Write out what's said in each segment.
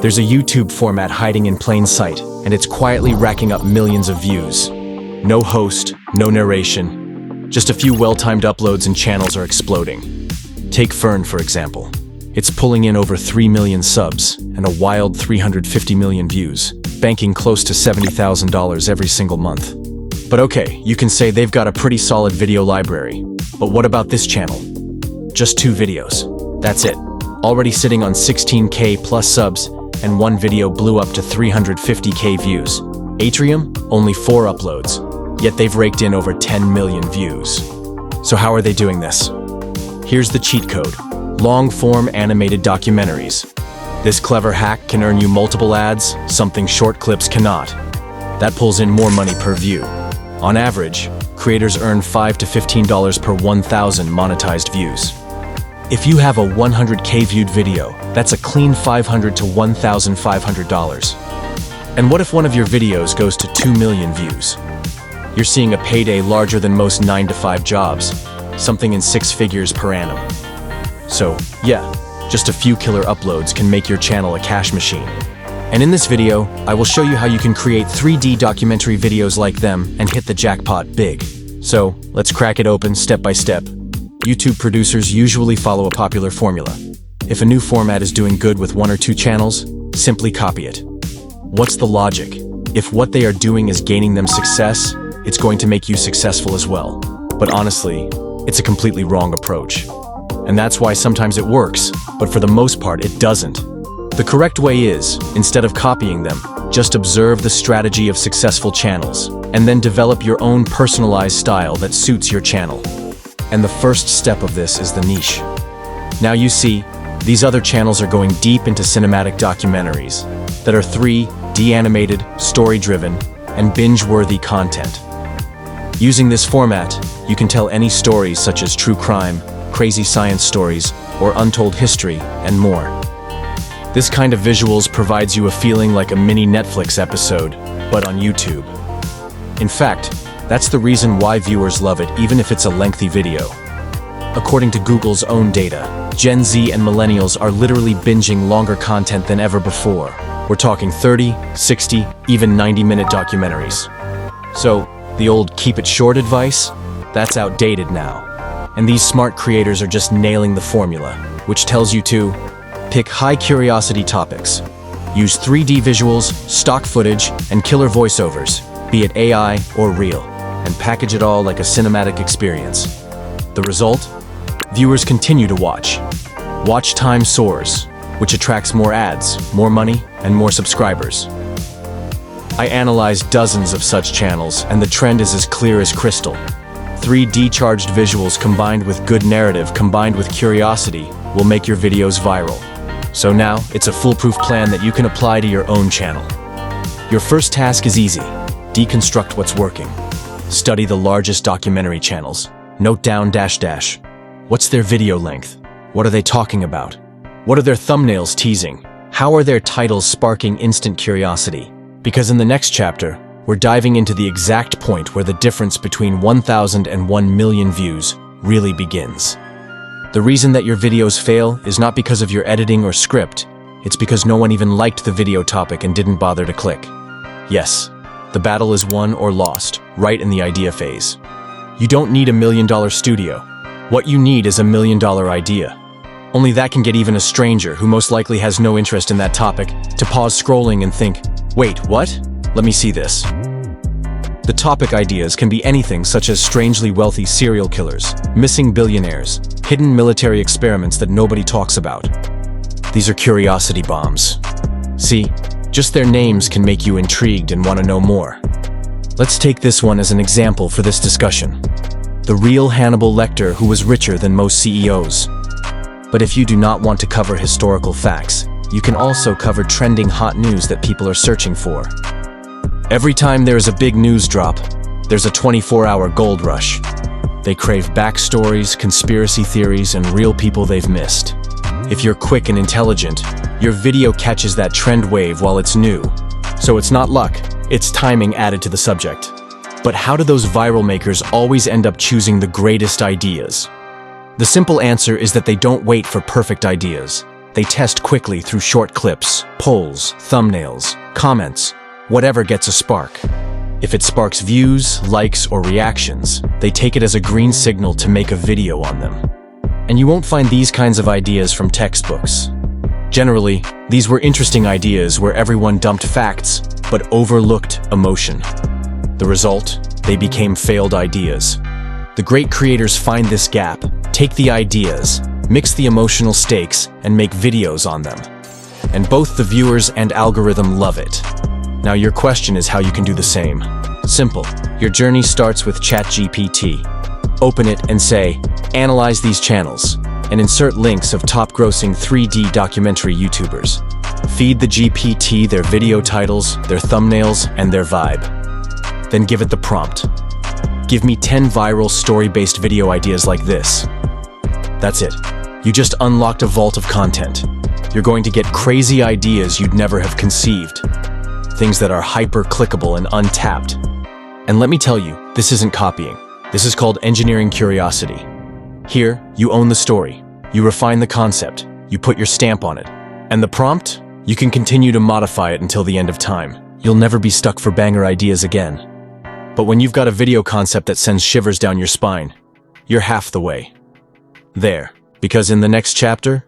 There's a YouTube format hiding in plain sight, and it's quietly racking up millions of views. No host, no narration. Just a few well-timed uploads and channels are exploding. Take Fern, for example. It's pulling in over 3 million subs and a wild 350 million views, banking close to $70,000 every single month. But okay, you can say they've got a pretty solid video library. But what about this channel? Just 2 videos. That's it. Already sitting on 16K plus subs, and one video blew up to 350K views. Atrium, only 4 uploads, yet they've raked in over 10 million views. So how are they doing this? Here's the cheat code: long-form animated documentaries. This clever hack can earn you multiple ads, something short clips cannot. That pulls in more money per view. On average, creators earn $5 to $15 per 1,000 monetized views. If you have a 100K viewed video, that's a clean $500 to $1,500. And what if one of your videos goes to 2 million views? You're seeing a payday larger than most 9-to-5 jobs, something in 6 figures per annum. So, yeah, just a few killer uploads can make your channel a cash machine. And in this video, I will show you how you can create 3D documentary videos like them and hit the jackpot big. So, let's crack it open step by step. YouTube producers usually follow a popular formula. If a new format is doing good with 1 or 2 channels, simply copy it. What's the logic? If what they are doing is gaining them success, it's going to make you successful as well. But honestly, it's a completely wrong approach. And that's why sometimes it works, but for the most part it doesn't. The correct way is, instead of copying them, just observe the strategy of successful channels, and then develop your own personalized style that suits your channel. And the first step of this is the niche. Now you see, these other channels are going deep into cinematic documentaries that are 3D animated, story-driven, and binge-worthy content. Using this format, you can tell any stories such as true crime, crazy science stories, or untold history, and more. This kind of visuals provides you a feeling like a mini Netflix episode, but on YouTube. In fact, that's the reason why viewers love it even if it's a lengthy video. According to Google's own data, Gen Z and millennials are literally binging longer content than ever before. We're talking 30, 60, even 90-minute documentaries. So, the old keep it short advice? That's outdated now. And these smart creators are just nailing the formula, which tells you to pick high-curiosity topics. Use 3D visuals, stock footage, and killer voiceovers, be it AI or real, and package it all like a cinematic experience. The result? Viewers continue to watch. Watch time soars, which attracts more ads, more money, and more subscribers. I analyzed dozens of such channels, and the trend is as clear as crystal. 3D charged visuals combined with good narrative combined with curiosity will make your videos viral. So now, it's a foolproof plan that you can apply to your own channel. Your first task is easy. Deconstruct what's working. Study the largest documentary channels. Note down -- what's their video length? What are they talking about? What are their thumbnails teasing? How are their titles sparking instant curiosity? Because in the next chapter, we're diving into the exact point where the difference between 1,000 and 1 million views really begins. The reason that your videos fail is not because of your editing or script, it's because no one even liked the video topic and didn't bother to click. Yes, the battle is won or lost, right in the idea phase. You don't need $1 million studio. What you need is $1 million idea. Only that can get even a stranger, who most likely has no interest in that topic, to pause scrolling and think, wait, what? Let me see this. The topic ideas can be anything such as strangely wealthy serial killers, missing billionaires, hidden military experiments that nobody talks about. These are curiosity bombs. See, just their names can make you intrigued and want to know more. Let's take this one as an example for this discussion. The real Hannibal Lecter who was richer than most CEOs. But if you do not want to cover historical facts, you can also cover trending hot news that people are searching for. Every time there is a big news drop, there's a 24-hour gold rush. They crave backstories, conspiracy theories, and real people they've missed. If you're quick and intelligent, your video catches that trend wave while it's new. So it's not luck, it's timing added to the subject. But how do those viral makers always end up choosing the greatest ideas? The simple answer is that they don't wait for perfect ideas. They test quickly through short clips, polls, thumbnails, comments, whatever gets a spark. If it sparks views, likes, or reactions, they take it as a green signal to make a video on them. And you won't find these kinds of ideas from textbooks. Generally, these were interesting ideas where everyone dumped facts, but overlooked emotion. The result? They became failed ideas. The great creators find this gap, take the ideas, mix the emotional stakes, and make videos on them. And both the viewers and algorithm love it. Now your question is how you can do the same. Simple. Your journey starts with ChatGPT. Open it and say, analyze these channels, and insert links of top-grossing 3D documentary YouTubers. Feed the GPT their video titles, their thumbnails, and their vibe. Then give it the prompt. Give me 10 viral story-based video ideas like this. That's it. You just unlocked a vault of content. You're going to get crazy ideas you'd never have conceived. Things that are hyper-clickable and untapped. And let me tell you, this isn't copying. This is called engineering curiosity. Here, you own the story. You refine the concept. You put your stamp on it. And the prompt? You can continue to modify it until the end of time. You'll never be stuck for banger ideas again. But when you've got a video concept that sends shivers down your spine, you're half the way there. Because in the next chapter,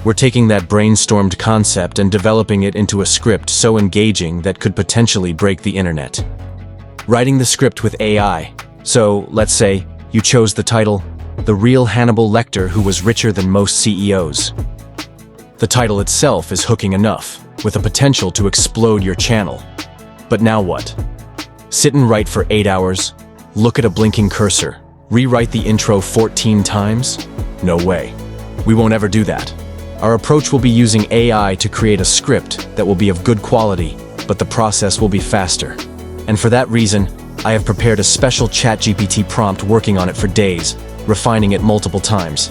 we're taking that brainstormed concept and developing it into a script so engaging that could potentially break the internet. Writing the script with AI. So, let's say, you chose the title, The Real Hannibal Lecter Who Was Richer Than Most CEOs. The title itself is hooking enough, with a potential to explode your channel. But now what? Sit and write for 8 hours, look at a blinking cursor, rewrite the intro 14 times? No way. We won't ever do that. Our approach will be using AI to create a script that will be of good quality, but the process will be faster. And for that reason, I have prepared a special ChatGPT prompt working on it for days, refining it multiple times.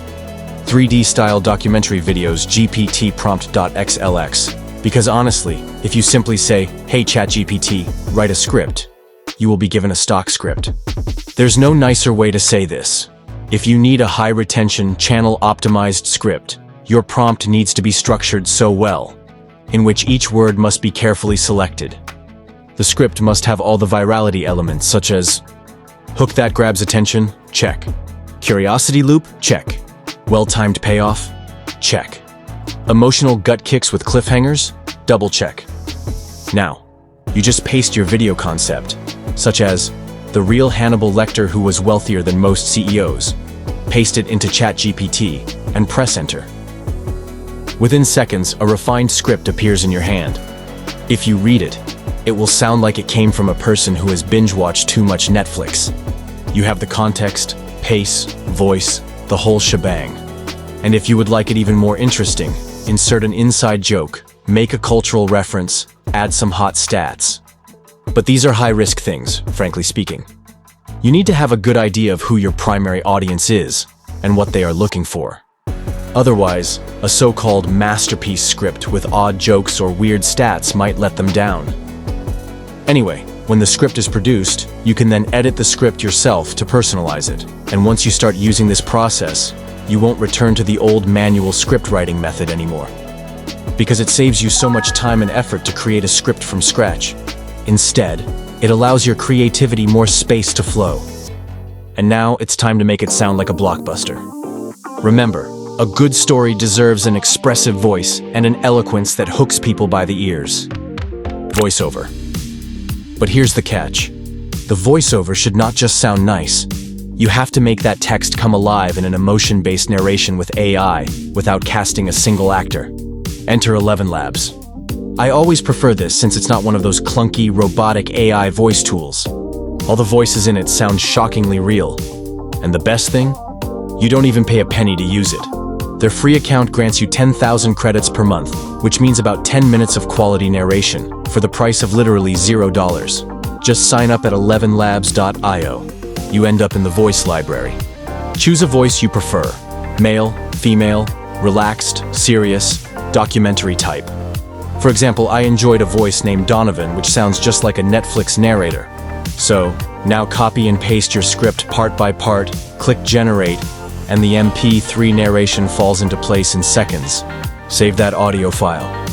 3D-style documentary videos GPT prompt.xlx. Because honestly, if you simply say, hey ChatGPT, write a script, you will be given a stock script. There's no nicer way to say this. If you need a high-retention, channel-optimized script, your prompt needs to be structured so well, in which each word must be carefully selected. The script must have all the virality elements, such as hook that grabs attention, check. Curiosity loop, check. Well-timed payoff, check. Emotional gut kicks with cliffhangers, double check. Now, you just paste your video concept, such as The Real Hannibal Lecter Who Was Wealthier Than Most CEOs. Paste it into ChatGPT and press enter. Within seconds, a refined script appears in your hand. If you read it, it will sound like it came from a person who has binge-watched too much Netflix. You have the context, pace, voice, the whole shebang. And if you would like it even more interesting, insert an inside joke, make a cultural reference, add some hot stats. But these are high-risk things, frankly speaking. You need to have a good idea of who your primary audience is and what they are looking for. Otherwise, a so-called masterpiece script with odd jokes or weird stats might let them down. Anyway, when the script is produced, you can then edit the script yourself to personalize it. And once you start using this process, you won't return to the old manual script writing method anymore. Because it saves you so much time and effort to create a script from scratch. Instead, it allows your creativity more space to flow. And now it's time to make it sound like a blockbuster. Remember, a good story deserves an expressive voice and an eloquence that hooks people by the ears. Voiceover. But here's the catch. The voiceover should not just sound nice. You have to make that text come alive in an emotion-based narration with AI without casting a single actor. Enter 11 Labs. I always prefer this since it's not one of those clunky, robotic AI voice tools. All the voices in it sound shockingly real. And the best thing? You don't even pay a penny to use it. Their free account grants you 10,000 credits per month, which means about 10 minutes of quality narration, for the price of literally $0. Just sign up at 11labs.io. You end up in the voice library. Choose a voice you prefer. Male, female, relaxed, serious, documentary type. For example, I enjoyed a voice named Donovan, which sounds just like a Netflix narrator. So, now copy and paste your script part by part, click generate, and the MP3 narration falls into place in seconds. Save that audio file.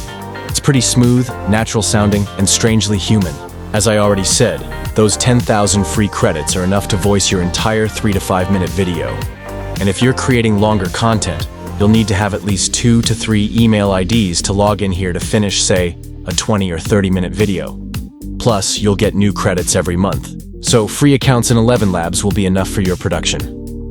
It's pretty smooth, natural sounding, and strangely human. As I already said, those 10,000 free credits are enough to voice your entire 3 to 5 minute video. And if you're creating longer content, you'll need to have at least 2 to 3 email IDs to log in here to finish, say, a 20 or 30 minute video. Plus, you'll get new credits every month. So free accounts in 11 Labs will be enough for your production.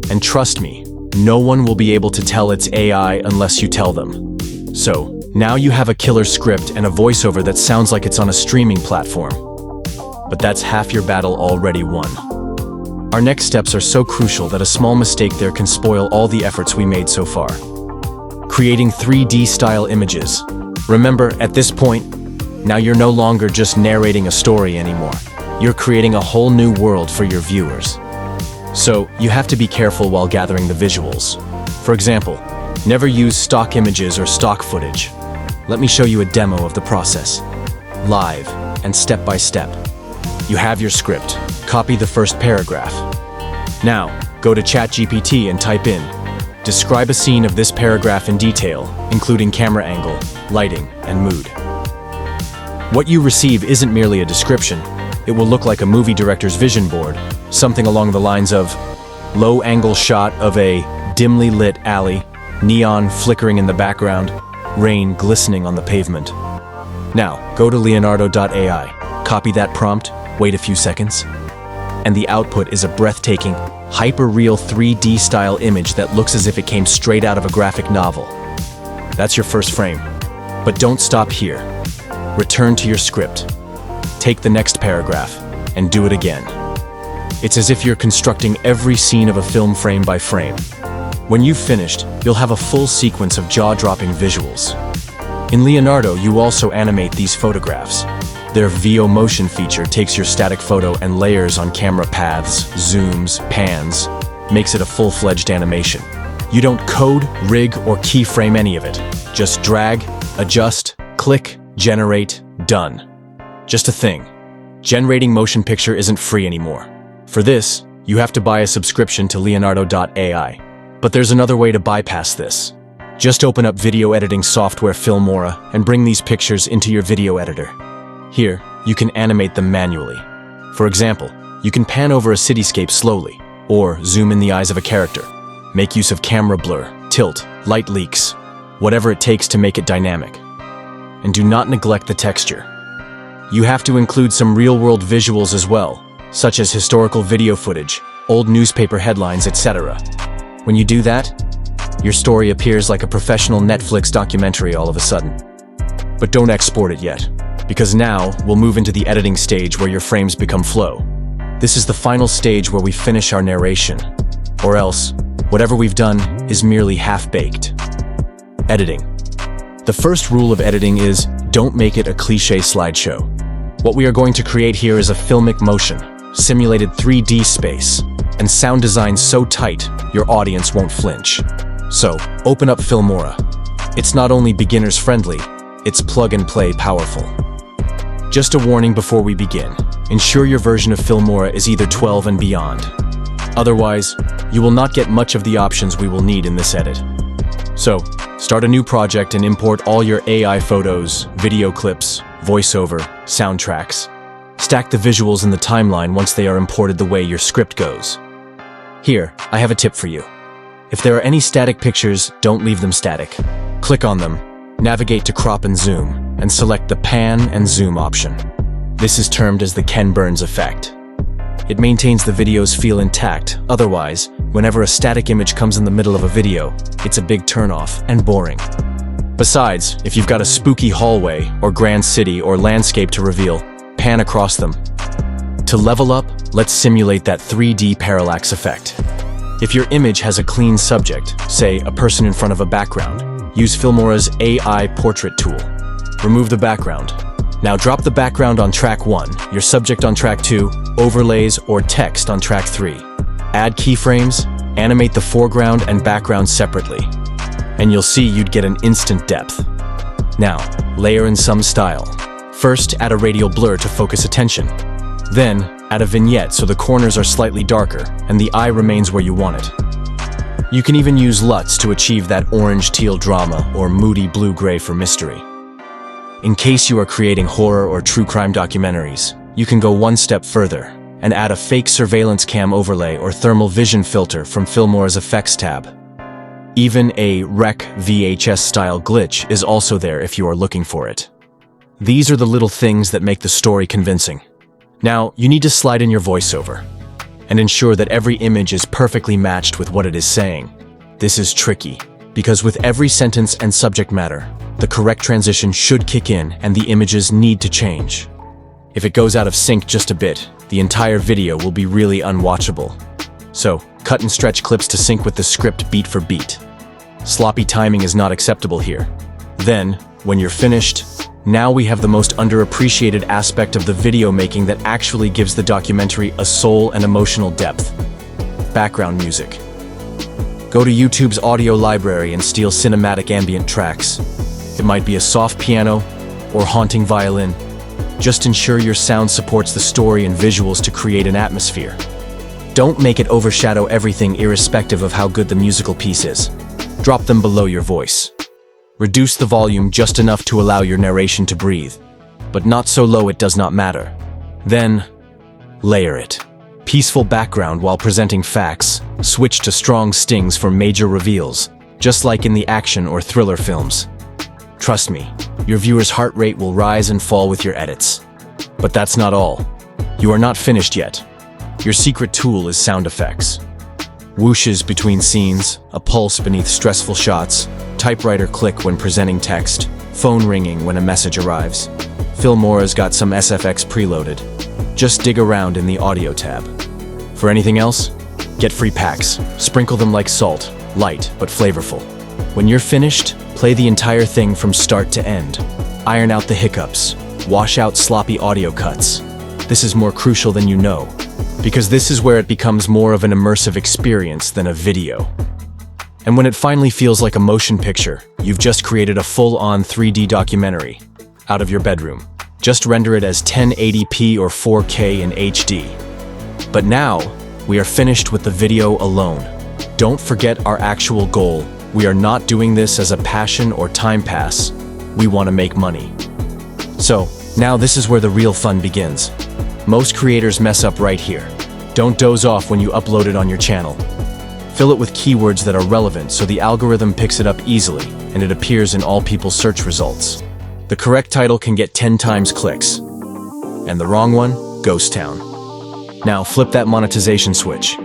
And trust me, no one will be able to tell it's AI unless you tell them. So, now you have a killer script and a voiceover that sounds like it's on a streaming platform. But that's half your battle already won. Our next steps are so crucial that a small mistake there can spoil all the efforts we made so far. Creating 3D style images. Remember, at this point, now you're no longer just narrating a story anymore. You're creating a whole new world for your viewers. So, you have to be careful while gathering the visuals. For example, never use stock images or stock footage. Let me show you a demo of the process. Live and step by step. You have your script. Copy the first paragraph. Now, go to ChatGPT and type in, describe a scene of this paragraph in detail, including camera angle, lighting, and mood. What you receive isn't merely a description. It will look like a movie director's vision board, something along the lines of low-angle shot of a dimly lit alley, neon flickering in the background, rain glistening on the pavement. Now, go to Leonardo.ai, copy that prompt, wait a few seconds, and the output is a breathtaking, hyper-real 3D style image that looks as if it came straight out of a graphic novel. That's your first frame. But don't stop here. Return to your script. Take the next paragraph, and do it again. It's as if you're constructing every scene of a film frame by frame. When you've finished, you'll have a full sequence of jaw-dropping visuals. In Leonardo, you also animate these photographs. Their VO motion feature takes your static photo and layers on camera paths, zooms, pans, makes it a full-fledged animation. You don't code, rig, or keyframe any of it. Just drag, adjust, click, generate, done. Just a thing. Generating motion picture isn't free anymore. For this, you have to buy a subscription to Leonardo.ai. But there's another way to bypass this. Just open up video editing software Filmora and bring these pictures into your video editor. Here, you can animate them manually. For example, you can pan over a cityscape slowly, or zoom in the eyes of a character. Make use of camera blur, tilt, light leaks, whatever it takes to make it dynamic. And do not neglect the texture. You have to include some real-world visuals as well, such as historical video footage, old newspaper headlines, etc. When you do that, your story appears like a professional Netflix documentary all of a sudden. But don't export it yet, because now we'll move into the editing stage where your frames become flow. This is the final stage where we finish our narration, or else, whatever we've done is merely half-baked. Editing. The first rule of editing is, don't make it a cliché slideshow. What we are going to create here is a filmic motion, simulated 3D space, and sound design so tight, your audience won't flinch. So, open up Filmora. It's not only beginners friendly, it's plug and play powerful. Just a warning before we begin. Ensure your version of Filmora is either 12 and beyond. Otherwise, you will not get much of the options we will need in this edit. So, start a new project and import all your AI photos, video clips, voiceover, soundtracks. Stack the visuals in the timeline once they are imported the way your script goes. Here, I have a tip for you. If there are any static pictures, don't leave them static. Click on them, navigate to crop and zoom, and select the pan and zoom option. This is termed as the Ken Burns effect. It maintains the video's feel intact, otherwise, whenever a static image comes in the middle of a video, it's a big turnoff and boring. Besides, if you've got a spooky hallway, or grand city, or landscape to reveal, pan across them. To level up, let's simulate that 3D parallax effect. If your image has a clean subject, say a person in front of a background, use Filmora's AI portrait tool. Remove the background. Now drop the background on track 1, your subject on track 2, overlays or text on track 3. Add keyframes, animate the foreground and background separately, and you'll see you'd get an instant depth. Now, layer in some style. First, add a radial blur to focus attention. Then, add a vignette so the corners are slightly darker and the eye remains where you want it. You can even use LUTs to achieve that orange-teal drama or moody blue-gray for mystery. In case you are creating horror or true crime documentaries, you can go one step further and add a fake surveillance cam overlay or thermal vision filter from Filmore's Effects tab. Even a Rec VHS-style glitch is also there if you are looking for it. These are the little things that make the story convincing. Now, you need to slide in your voiceover and ensure that every image is perfectly matched with what it is saying. This is tricky, because with every sentence and subject matter, the correct transition should kick in and the images need to change. If it goes out of sync just a bit, the entire video will be really unwatchable. So, cut and stretch clips to sync with the script beat for beat. Sloppy timing is not acceptable here. Then, when you're finished, now we have the most underappreciated aspect of the video making that actually gives the documentary a soul and emotional depth. Background music. Go to YouTube's audio library and steal cinematic ambient tracks. It might be a soft piano or haunting violin. Just ensure your sound supports the story and visuals to create an atmosphere. Don't make it overshadow everything irrespective of how good the musical piece is. Drop them below your voice. Reduce the volume just enough to allow your narration to breathe, but not so low it does not matter. Then, layer it. Peaceful background while presenting facts, switch to strong stings for major reveals, just like in the action or thriller films. Trust me, your viewer's heart rate will rise and fall with your edits. But that's not all. You are not finished yet. Your secret tool is sound effects. Whooshes between scenes, a pulse beneath stressful shots, typewriter click when presenting text, phone ringing when a message arrives. Filmore's got some SFX preloaded. Just dig around in the audio tab. For anything else, get free packs. Sprinkle them like salt, light but flavorful. When you're finished, play the entire thing from start to end. Iron out the hiccups. Wash out sloppy audio cuts. This is more crucial than you know, because this is where it becomes more of an immersive experience than a video. And when it finally feels like a motion picture, you've just created a full-on 3D documentary out of your bedroom. Just render it as 1080p or 4K in HD. But now, we are finished with the video alone. Don't forget our actual goal. We are not doing this as a passion or time pass. We want to make money. So, now this is where the real fun begins. Most creators mess up right here. Don't doze off when you upload it on your channel. Fill it with keywords that are relevant so the algorithm picks it up easily and it appears in all people's search results. The correct title can get 10 times clicks. And the wrong one, Ghost Town. Now flip that monetization switch.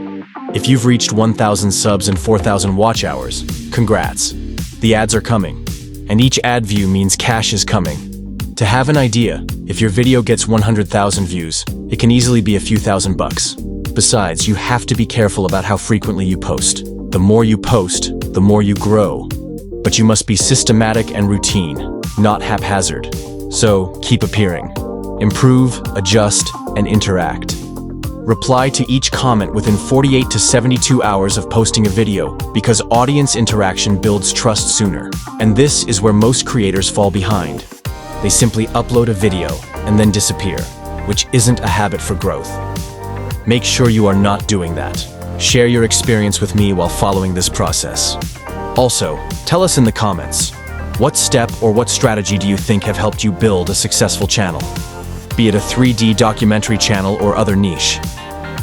If you've reached 1,000 subs and 4,000 watch hours, congrats. The ads are coming, and each ad view means cash is coming. To have an idea, if your video gets 100,000 views, it can easily be a few $1,000. Besides, you have to be careful about how frequently you post. The more you post, the more you grow. But you must be systematic and routine, not haphazard. So, keep appearing. Improve, adjust, and interact. Reply to each comment within 48 to 72 hours of posting a video, because audience interaction builds trust sooner. And this is where most creators fall behind. They simply upload a video and then disappear, which isn't a habit for growth. Make sure you are not doing that. Share your experience with me while following this process. Also, tell us in the comments, what step or what strategy do you think have helped you build a successful channel? Be it a 3D documentary channel or other niche.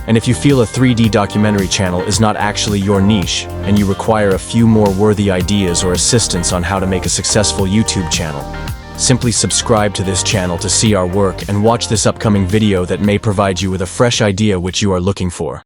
And if you feel a 3D documentary channel is not actually your niche, and you require a few more worthy ideas or assistance on how to make a successful YouTube channel, simply subscribe to this channel to see our work and watch this upcoming video that may provide you with a fresh idea which you are looking for.